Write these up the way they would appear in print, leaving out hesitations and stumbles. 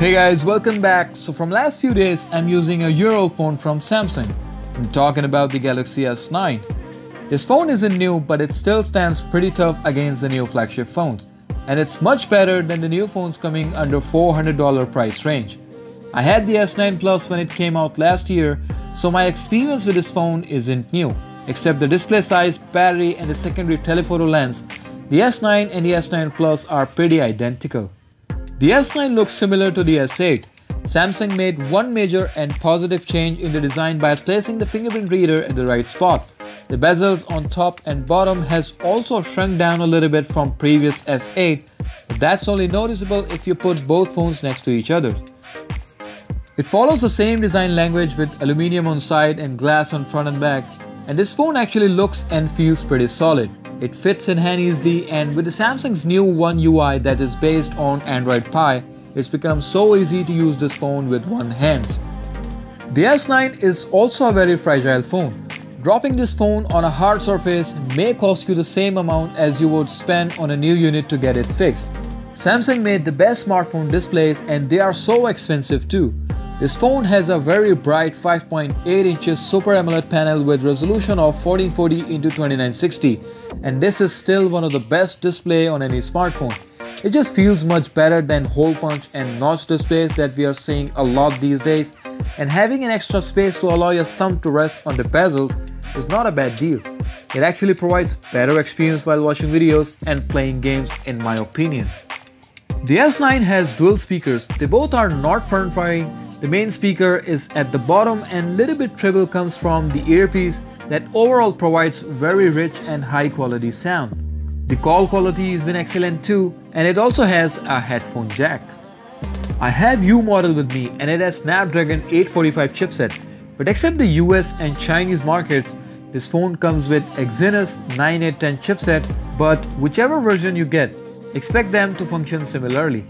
Hey guys, welcome back. So from last few days, I'm using a year-old phone from Samsung. I'm talking about the Galaxy S9. This phone isn't new, but it still stands pretty tough against the new flagship phones. And it's much better than the new phones coming under $400 price range. I had the S9 Plus when it came out last year, so my experience with this phone isn't new. Except the display size, battery, and the secondary telephoto lens, the S9 and the S9 Plus are pretty identical. The S9 looks similar to the S8. Samsung made one major and positive change in the design by placing the fingerprint reader at the right spot. The bezels on top and bottom has also shrunk down a little bit from previous S8, but that's only noticeable if you put both phones next to each other. It follows the same design language with aluminium on side and glass on front and back, and this phone actually looks and feels pretty solid. It fits in hand easily, and with the Samsung's new One UI that is based on Android Pie, it's become so easy to use this phone with one hand. The S9 is also a very fragile phone. Dropping this phone on a hard surface may cost you the same amount as you would spend on a new unit to get it fixed. Samsung made the best smartphone displays and they are so expensive too. This phone has a very bright 5.8 inches Super AMOLED panel with resolution of 1440x2960, and this is still one of the best display on any smartphone. It just feels much better than hole punch and notch displays that we are seeing a lot these days, and having an extra space to allow your thumb to rest on the bezels is not a bad deal. It actually provides better experience while watching videos and playing games in my opinion. The S9 has dual speakers. They both are not front-firing. The main speaker is at the bottom and little bit treble comes from the earpiece that overall provides very rich and high quality sound. The call quality has been excellent too, and it also has a headphone jack. I have U model with me and it has Snapdragon 845 chipset, but except the US and Chinese markets, this phone comes with Exynos 9810 chipset, but whichever version you get, expect them to function similarly.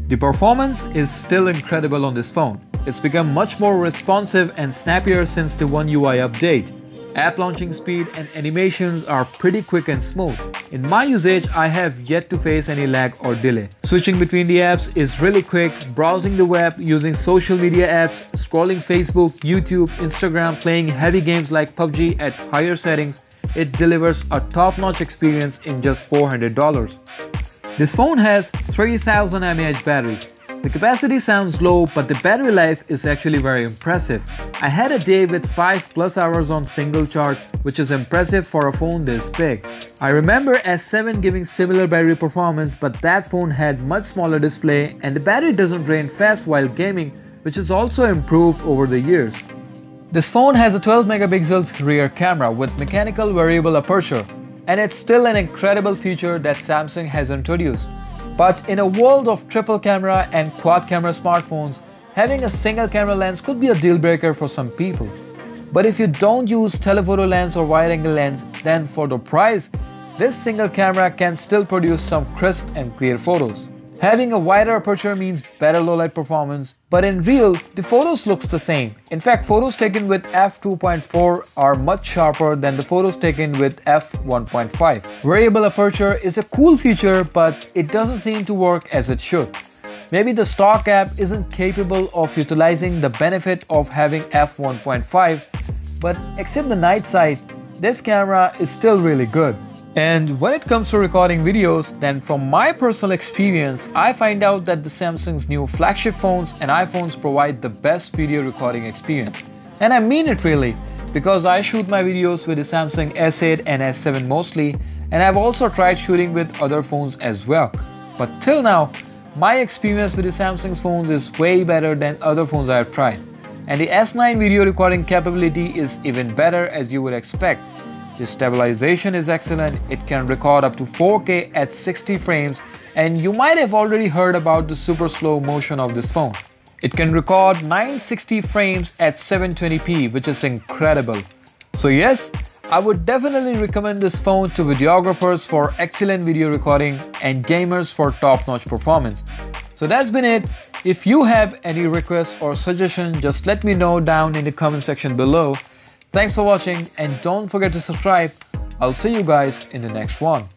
The performance is still incredible on this phone. It's become much more responsive and snappier since the One UI update. App launching speed and animations are pretty quick and smooth. In my usage, I have yet to face any lag or delay. Switching between the apps is really quick. Browsing the web, using social media apps, scrolling Facebook, YouTube, Instagram, playing heavy games like PUBG at higher settings, it delivers a top-notch experience in just $400. This phone has 3000 mAh battery. The capacity sounds low, but the battery life is actually very impressive. I had a day with 5+ hours on single charge, which is impressive for a phone this big. I remember S7 giving similar battery performance, but that phone had much smaller display and the battery doesn't drain fast while gaming, which has also improved over the years. This phone has a 12 megapixels rear camera with mechanical variable aperture, and it's still an incredible feature that Samsung has introduced. But in a world of triple camera and quad camera smartphones, having a single camera lens could be a deal breaker for some people. But if you don't use telephoto lens or wide angle lens, then for the price, this single camera can still produce some crisp and clear photos. Having a wider aperture means better low light performance, but in real, the photos looks the same. In fact, photos taken with f2.4 are much sharper than the photos taken with f1.5. Variable aperture is a cool feature, but it doesn't seem to work as it should. Maybe the stock app isn't capable of utilizing the benefit of having f1.5, but except the night sight, this camera is still really good. And when it comes to recording videos, then from my personal experience, I find out that the Samsung's new flagship phones and iPhones provide the best video recording experience. And I mean it really, because I shoot my videos with the Samsung S8 and S7 mostly, and I've also tried shooting with other phones as well. But till now, my experience with the Samsung's phones is way better than other phones I have tried. And the S9 video recording capability is even better as you would expect. The stabilization is excellent. It can record up to 4K at 60 frames, and you might have already heard about the super slow motion of this phone. It can record 960 frames at 720p, which is incredible. So yes, I would definitely recommend this phone to videographers for excellent video recording and gamers for top-notch performance. So that's been it. If you have any requests or suggestions, just let me know down in the comment section below. Thanks for watching and don't forget to subscribe. I'll see you guys in the next one.